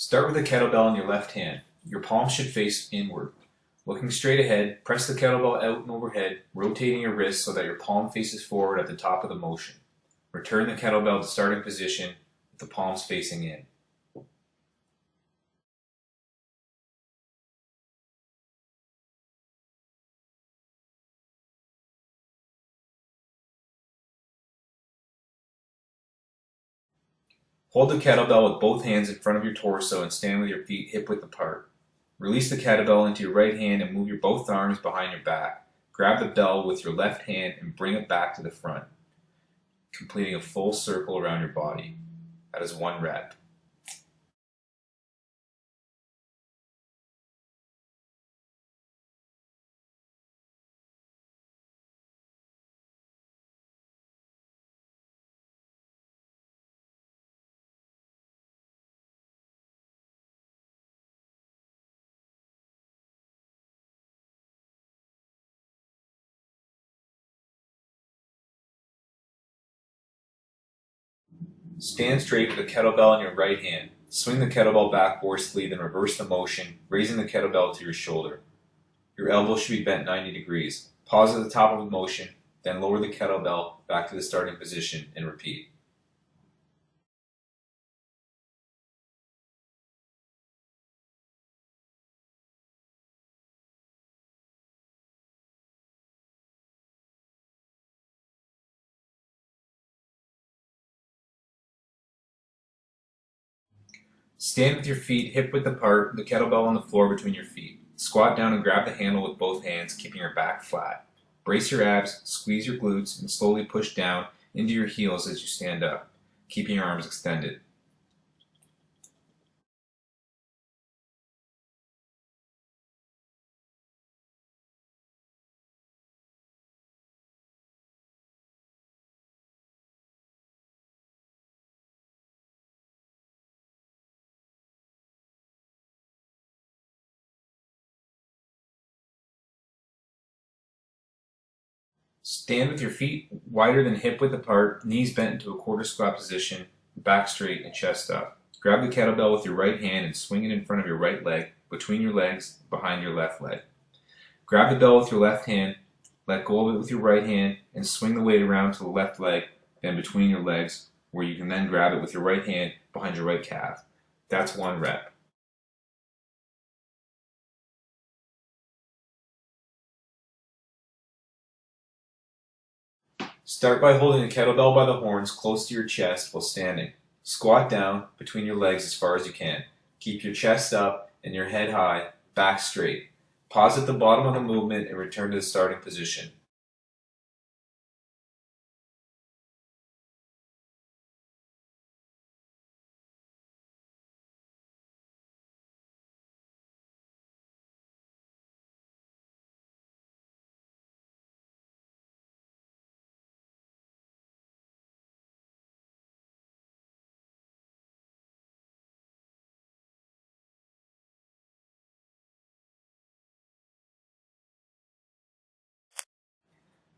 Start with the kettlebell in your left hand. Your palms should face inward. Looking straight ahead, press the kettlebell out and overhead, rotating your wrist so that your palm faces forward at the top of the motion. Return the kettlebell to starting position with the palms facing in. Hold the kettlebell with both hands in front of your torso and stand with your feet hip-width apart. Release the kettlebell into your right hand and move your both arms behind your back. Grab the bell with your left hand and bring it back to the front, completing a full circle around your body. That is 1 rep. Stand straight with the kettlebell in your right hand. Swing the kettlebell back forcefully, then reverse the motion, raising the kettlebell to your shoulder. Your elbow should be bent 90 degrees. Pause at the top of the motion, then lower the kettlebell back to the starting position and repeat. Stand with your feet hip-width apart, the kettlebell on the floor between your feet. Squat down and grab the handle with both hands, keeping your back flat. Brace your abs, squeeze your glutes, and slowly push down into your heels as you stand up, keeping your arms extended. Stand with your feet wider than hip-width apart, knees bent into a quarter squat position, back straight and chest up. Grab the kettlebell with your right hand and swing it in front of your right leg, between your legs, behind your left leg. Grab the bell with your left hand, let go of it with your right hand, and swing the weight around to the left leg, then between your legs, where you can then grab it with your right hand behind your right calf. That's 1 rep. Start by holding the kettlebell by the horns close to your chest while standing. Squat down between your legs as far as you can. Keep your chest up and your head high, back straight. Pause at the bottom of the movement and return to the starting position.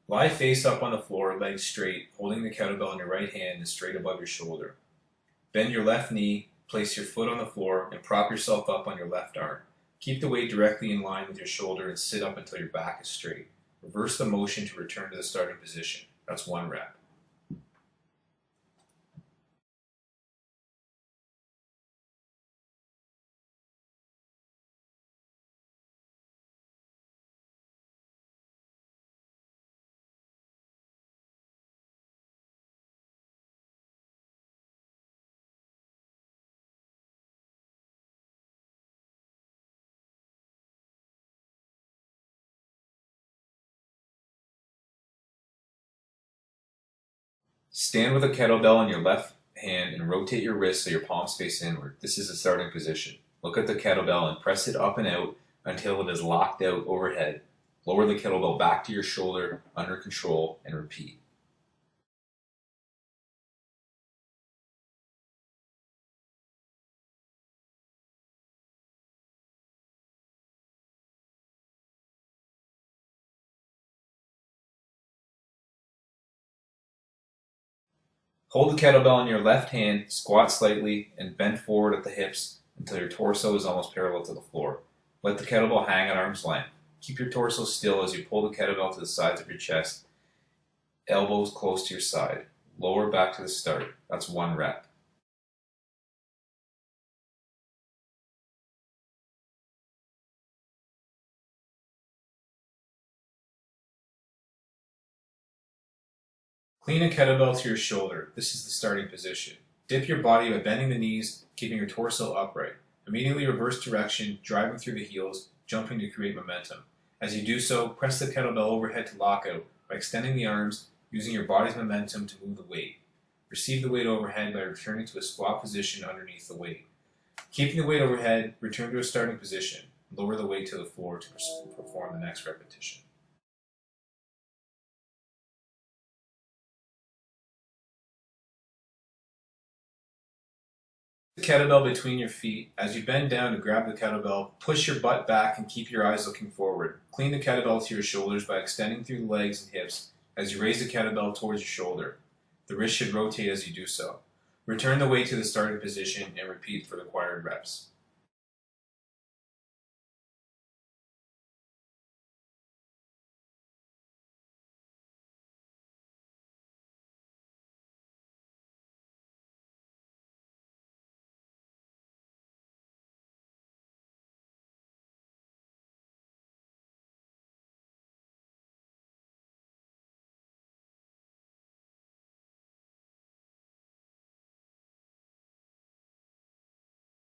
Lie face up on the floor, legs straight, holding the kettlebell in your right hand and straight above your shoulder. Bend your left knee, place your foot on the floor, and prop yourself up on your left arm. Keep the weight directly in line with your shoulder and sit up until your back is straight. Reverse the motion to return to the starting position. That's 1 rep. Stand with a kettlebell in your left hand and rotate your wrist so your palms face inward. This is the starting position. Look at the kettlebell and press it up and out until it is locked out overhead. Lower the kettlebell back to your shoulder, under control, and repeat. Hold the kettlebell in your left hand, squat slightly, and bend forward at the hips until your torso is almost parallel to the floor. Let the kettlebell hang at arm's length. Keep your torso still as you pull the kettlebell to the sides of your chest, elbows close to your side. Lower back to the start. That's 1 rep. Clean a kettlebell to your shoulder. This is the starting position. Dip your body by bending the knees, keeping your torso upright. Immediately reverse direction, driving through the heels, jumping to create momentum. As you do so, press the kettlebell overhead to lock out by extending the arms, using your body's momentum to move the weight. Receive the weight overhead by returning to a squat position underneath the weight. Keeping the weight overhead, return to a starting position. Lower the weight to the floor to perform the next repetition. The kettlebell between your feet. As you bend down to grab the kettlebell, push your butt back and keep your eyes looking forward. Clean the kettlebell to your shoulders by extending through the legs and hips as you raise the kettlebell towards your shoulder. The wrist should rotate as you do so. Return the weight to the starting position and repeat for the required reps.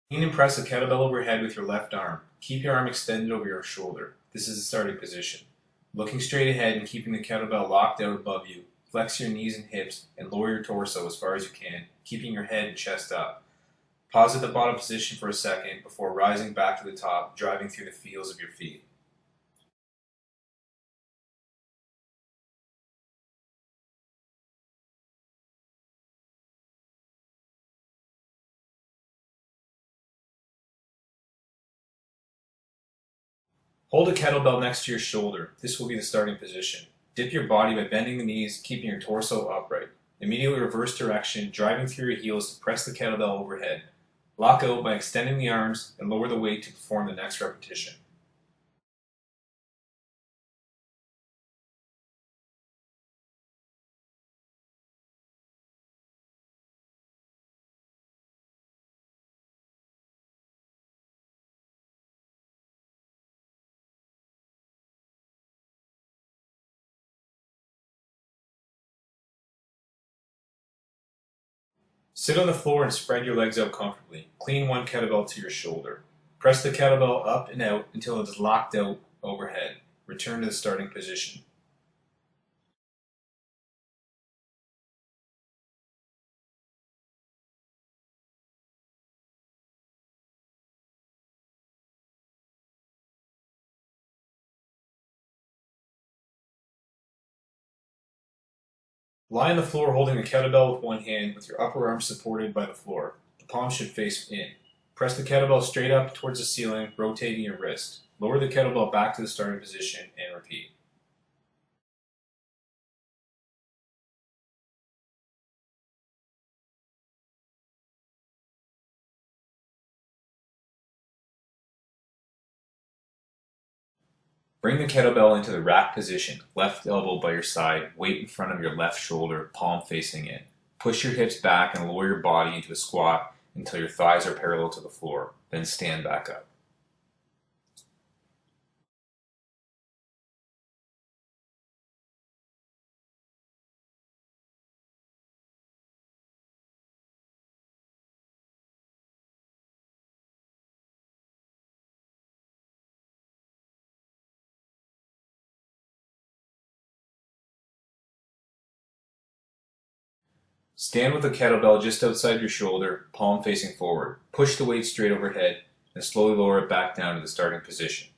Clean and press the kettlebell overhead with your left arm. Keep your arm extended over your shoulder. This is the starting position. Looking straight ahead and keeping the kettlebell locked out above you, flex your knees and hips and lower your torso as far as you can, keeping your head and chest up. Pause at the bottom position for a second before rising back to the top, driving through the heels of your feet. Hold a kettlebell next to your shoulder. This will be the starting position. Dip your body by bending the knees, keeping your torso upright. Immediately reverse direction, driving through your heels to press the kettlebell overhead. Lock out by extending the arms and lower the weight to perform the next repetition. Sit on the floor and spread your legs out comfortably. Clean 1 kettlebell to your shoulder. Press the kettlebell up and out until it is locked out overhead. Return to the starting position. Lie on the floor holding the kettlebell with one hand with your upper arm supported by the floor. The palm should face in. Press the kettlebell straight up towards the ceiling, rotating your wrist. Lower the kettlebell back to the starting position and repeat. Bring the kettlebell into the rack position, left elbow by your side, weight in front of your left shoulder, palm facing in. Push your hips back and lower your body into a squat until your thighs are parallel to the floor. Then stand back up. Stand with the kettlebell just outside your shoulder, palm facing forward. Push the weight straight overhead and slowly lower it back down to the starting position.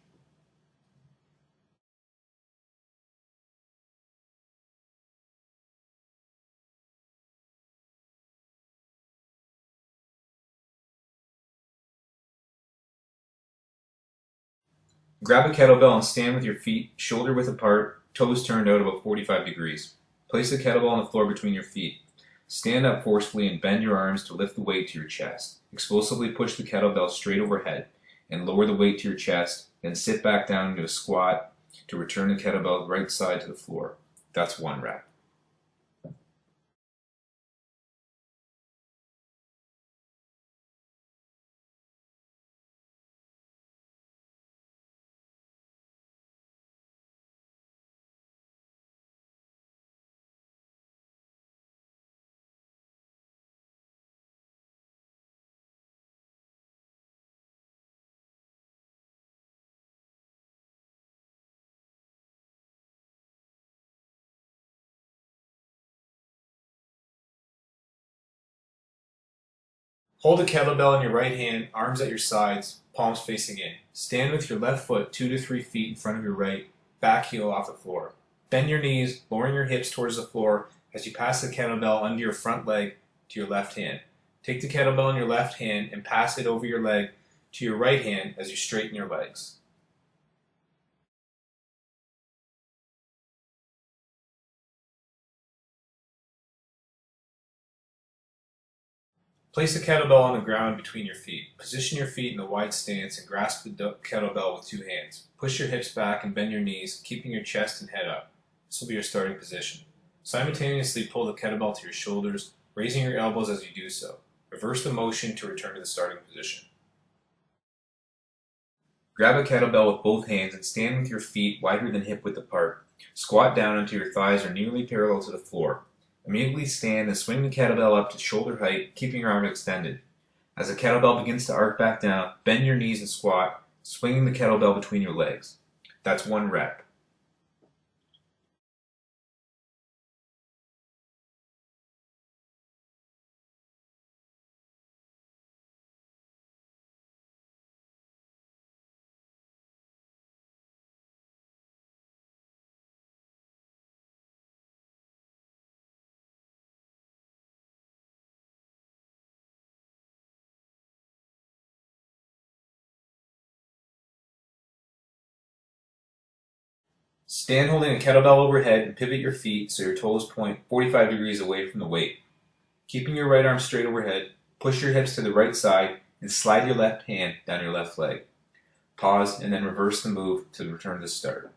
Grab a kettlebell and stand with your feet shoulder width apart, toes turned out about 45 degrees. Place the kettlebell on the floor between your feet. Stand up forcefully and bend your arms to lift the weight to your chest. Explosively push the kettlebell straight overhead and lower the weight to your chest, then sit back down into a squat to return the kettlebell right side to the floor. That's 1 rep. Hold the kettlebell in your right hand, arms at your sides, palms facing in. Stand with your left foot 2 to 3 feet in front of your right, back heel off the floor. Bend your knees, lowering your hips towards the floor as you pass the kettlebell under your front leg to your left hand. Take the kettlebell in your left hand and pass it over your leg to your right hand as you straighten your legs. Place the kettlebell on the ground between your feet. Position your feet in a wide stance and grasp the kettlebell with 2 hands. Push your hips back and bend your knees, keeping your chest and head up. This will be your starting position. Simultaneously pull the kettlebell to your shoulders, raising your elbows as you do so. Reverse the motion to return to the starting position. Grab a kettlebell with both hands and stand with your feet wider than hip width apart. Squat down until your thighs are nearly parallel to the floor. Immediately stand and swing the kettlebell up to shoulder height, keeping your arms extended. As the kettlebell begins to arc back down, bend your knees and squat, swinging the kettlebell between your legs. That's 1 rep. Stand holding a kettlebell overhead and pivot your feet so your toes point 45 degrees away from the weight. Keeping your right arm straight overhead, push your hips to the right side and slide your left hand down your left leg. Pause and then reverse the move to return to the start.